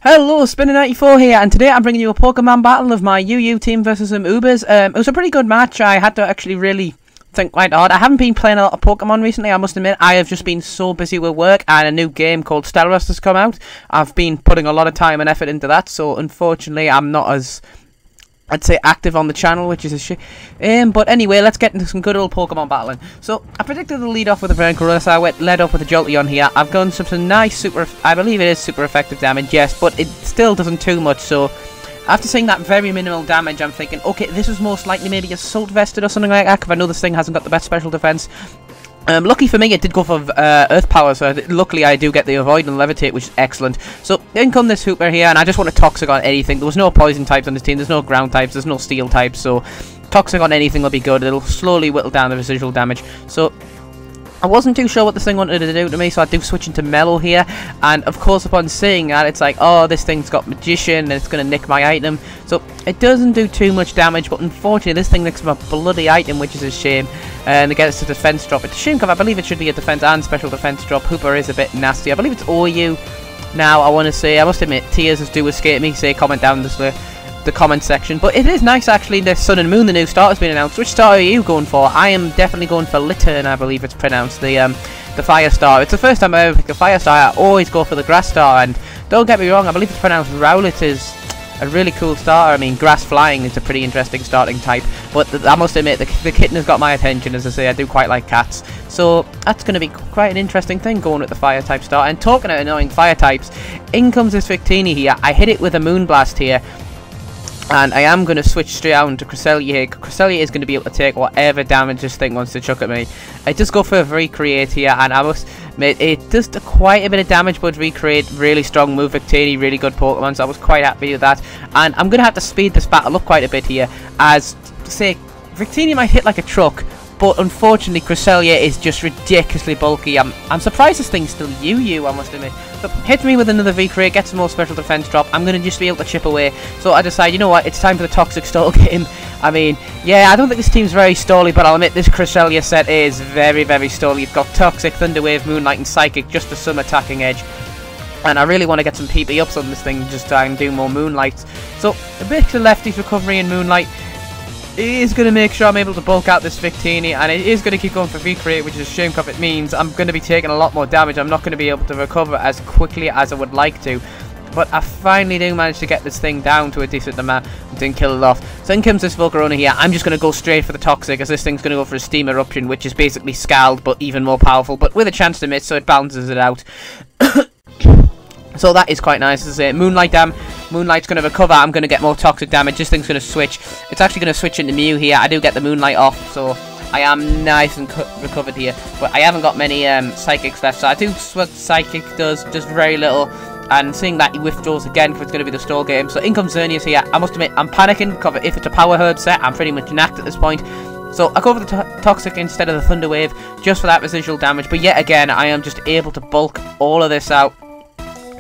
Hello, Spinner94 here, and today I'm bringing you a Pokemon battle of my UU team versus some UBERS. It was a pretty good match. I had to actually really think quite hard. I haven't been playing a lot of Pokemon recently, I must admit. I have just been so busy with work, and a new game called ORAS has come out. I've been putting a lot of time and effort into that, so unfortunately I'm not as, I'd say, active on the channel, which is a shame. But anyway, let's get into some good old Pokemon battling. So, I predicted the lead off with a Verancorilla, so I led off with a Jolteon here. I've gone some nice I believe it is super effective damage, yes, but it still doesn't too much, so after seeing that very minimal damage, I'm thinking, okay, this was most likely maybe Assault Vested or something like that, because I know this thing hasn't got the best special defense. Lucky for me, it did go for Earth Power, so luckily I do get the Avoid and Levitate, which is excellent. So, in come this Hooper here, and I just want to Toxic on anything. There was no Poison types on this team, there's no Ground types, there's no Steel types, so Toxic on anything will be good. It'll slowly whittle down the residual damage. So, I wasn't too sure what this thing wanted to do to me, so I do switch into Mellow here, and of course upon seeing that, it's like, oh, this thing's got Magician, and it's going to nick my item. So, it doesn't do too much damage, but unfortunately this thing nicks my bloody item, which is a shame, and it gets a defense drop. It's a shame, because I believe it should be a defense and special defense drop. Hooper is a bit nasty. I believe it's OU now, I want to say. I must admit, tears do escape me, say comment down the comment section, but it is nice actually. The Sun and Moon, the new starter's been announced. Which starter are you going for? I am definitely going for Litten, I believe it's pronounced, the fire star. It's the first time I ever picked a fire star. I always go for the grass star, and don't get me wrong, I believe it's pronounced Rowlet is a really cool starter. I mean, grass flying is a pretty interesting starting type, but I must admit the kitten has got my attention. As I say, I do quite like cats, so that's going to be quite an interesting thing going with the fire type starter. And talking of annoying fire types, in comes this Victini here. I hit it with a Moonblast here, and I am going to switch straight out into Cresselia here. Cresselia is going to be able to take whatever damage this thing wants to chuck at me. I just go for a Recreate here, and I must admit, it does quite a bit of damage, but Recreate, really strong move, Victini, really good Pokemon, so I was quite happy with that. And I'm going to have to speed this battle up quite a bit here, as, say, Victini might hit like a truck, but unfortunately Cresselia is just ridiculously bulky. I'm surprised this thing's still UU, I must admit. But hit me with another V-Crate, get some more special defense drop. I'm going to just be able to chip away. So I decide, you know what, it's time for the Toxic Stall game. I mean, yeah, I don't think this team's very stally, but I'll admit this Cresselia set is very, very stally. You've got Toxic, Thunder Wave, Moonlight, and Psychic, just for some attacking edge. And I really want to get some PP ups on this thing, just try and do more Moonlights. So, a bit of Lefty's Recovery and Moonlight. It is going to make sure I'm able to bulk out this Victini, and it is going to keep going for V-Crate, which is a shame because it means I'm going to be taking a lot more damage. I'm not going to be able to recover as quickly as I would like to. But I finally do manage to get this thing down to a decent amount and then kill it off. So in comes this Volcarona here. I'm just going to go straight for the Toxic, as this thing's going to go for a Steam Eruption, which is basically Scald, but even more powerful, but with a chance to miss, so it balances it out. So that is quite nice, as I say. Moonlight's going to recover. I'm going to get more Toxic damage. This thing's going to switch. It's actually going to switch into Mew here. I do get the Moonlight off, so I am nice and recovered here. But I haven't got many Psychics left, so I do what Psychic does, just very little. And seeing that he withdraws again, because it's going to be the stall game. So in comes Xerneas here. I must admit, I'm panicking, because if it's a Power Herb set, I'm pretty much knacked at this point. So I go for the Toxic instead of the Thunder Wave, just for that residual damage. But yet again, I am just able to bulk all of this out.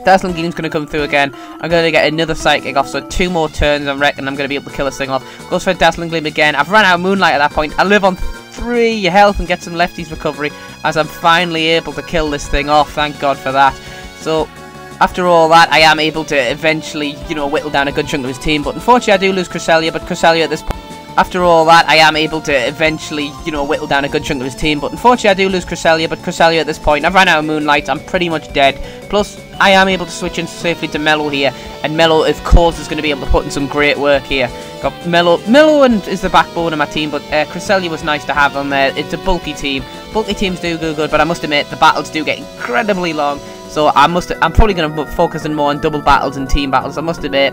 Dazzling Gleam's going to come through again. I'm going to get another Psychic off, so 2 more turns, I reckon I'm going to be able to kill this thing off. Goes for Dazzling Gleam again. I've run out of Moonlight at that point. I live on 3 health and get some Lefty's Recovery, as I'm finally able to kill this thing off. Thank God for that. So, after all that, I am able to eventually, you know, whittle down a good chunk of his team. But unfortunately, I do lose Cresselia, but Cresselia at this point... After all that, I am able to eventually, you know, whittle down a good chunk of his team. But unfortunately, I do lose Cresselia, but Cresselia at this point, I've ran out of Moonlight, I'm pretty much dead. Plus, I am able to switch in safely to Mellow here. And Mellow, of course, is going to be able to put in some great work here. Got Mellow is the backbone of my team, but Cresselia was nice to have on there. It's a bulky team. Bulky teams do go good, but I must admit, the battles do get incredibly long. So I'm probably going to focus more on double battles and team battles. I must admit,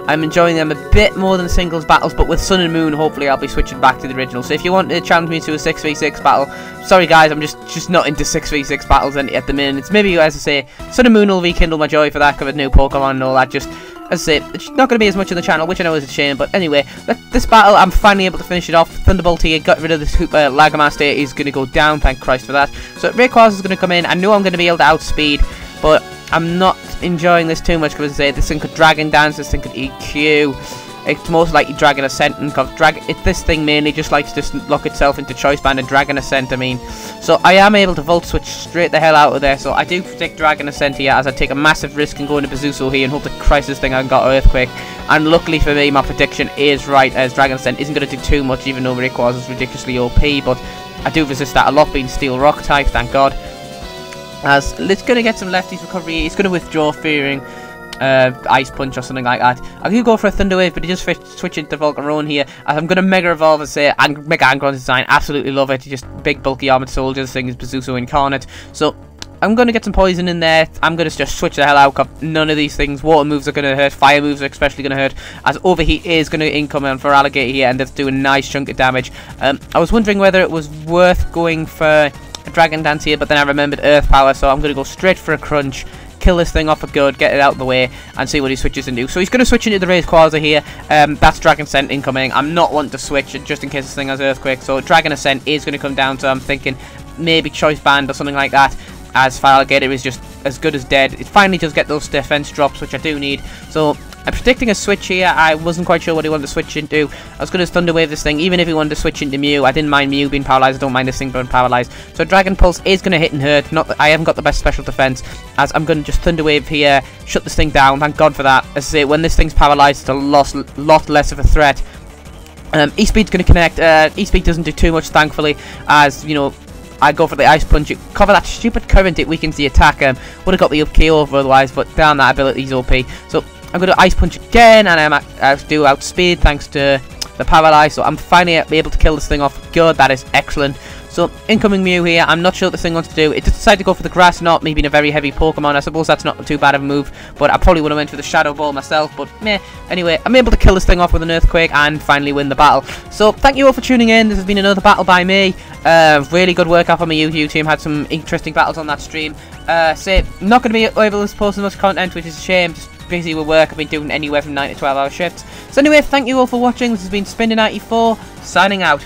I'm enjoying them a bit more than singles battles, but with Sun and Moon, hopefully I'll be switching back to the original. So if you want to challenge me to a 6v6 battle, sorry guys, I'm just not into 6v6 battles at the minute. It's maybe, as I say, Sun and Moon will rekindle my joy for that, because of new Pokemon and all that. Just, as I say, it's not going to be as much on the channel, which I know is a shame, but anyway, this battle, I'm finally able to finish it off. Thunderbolt here, got rid of this Lagamaster, is going to go down, thank Christ for that. So Rayquaza is going to come in. I know I'm going to be able to outspeed, but I'm not enjoying this too much, because I say this thing could Dragon Dance, this thing could EQ. it's most likely Dragon Ascent, and this thing mainly just likes to lock itself into Choice Band and Dragon Ascent, I mean. So I am able to Volt Switch straight the hell out of there, so I do predict Dragon Ascent here, as I take a massive risk and go into Bezuso here and hope that Christ this thing I got Earthquake. And luckily for me, my prediction is right, as Dragon Ascent isn't going to do too much, even though Rayquaza is ridiculously OP, but I do resist that a lot, being Steel Rock type, thank God. As it's going to get some lefties recovery, he's going to withdraw, fearing Ice Punch or something like that. I could go for a Thunder Wave, but he just switch into Volcarone here. As I'm going to Mega Evolve and say Mega Angron design, absolutely love it. Just big bulky armored soldier. This thing is Bezuso incarnate. So I'm going to get some poison in there. I'm going to just switch the hell out. None of these things. Water moves are going to hurt. Fire moves are especially going to hurt. As Overheat is going to income on for Alligator here, and that's doing a nice chunk of damage. I was wondering whether it was worth going for a Dragon Dance here, but then I remembered Earth Power, so I'm going to go straight for a Crunch. Kill this thing off for good, get it out of the way, and see what he switches into. So he's going to switch into the Rayquaza here. That's Dragon Ascent incoming. I'm not wanting to switch just in case this thing has Earthquake. So Dragon Ascent is going to come down, so I'm thinking maybe Choice Band or something like that. As Alligator is just as good as dead. It finally does get those defense drops, which I do need. So I'm predicting a switch here. I wasn't quite sure what he wanted to switch into. I was going to Thunder Wave this thing, even if he wanted to switch into Mew. I didn't mind Mew being paralyzed. I don't mind this thing being paralyzed. So Dragon Pulse is going to hit and hurt. Not that I haven't got the best special defense, as I'm going to just Thunder Wave here, shut this thing down. Thank God for that. As I say, when this thing's paralyzed, it's a lot less of a threat. E-Speed's going to connect. E-Speed doesn't do too much, thankfully, as, you know, I go for the Ice Punch, cover that stupid current, it weakens the attack. Would have got the up KO otherwise, but damn, that ability's OP. So I'm going to Ice Punch again, and I do outspeed thanks to the Paralyze. So I'm finally able to kill this thing off. Good, that is excellent. So incoming Mew here, I'm not sure what this thing wants to do. It just decided to go for the Grass Knot, me being a very heavy Pokemon. I suppose that's not too bad of a move, but I probably would have went for the Shadow Ball myself, but meh. Anyway, I'm able to kill this thing off with an Earthquake and finally win the battle. So thank you all for tuning in. This has been another battle by me. Really good work out on my YouTube team. Had some interesting battles on that stream. Say, not going to be able to post as much content, which is a shame. Just busy with work. I've been doing anywhere from 9 to 12 hour shifts. So anyway, thank you all for watching. This has been Spinner94, signing out.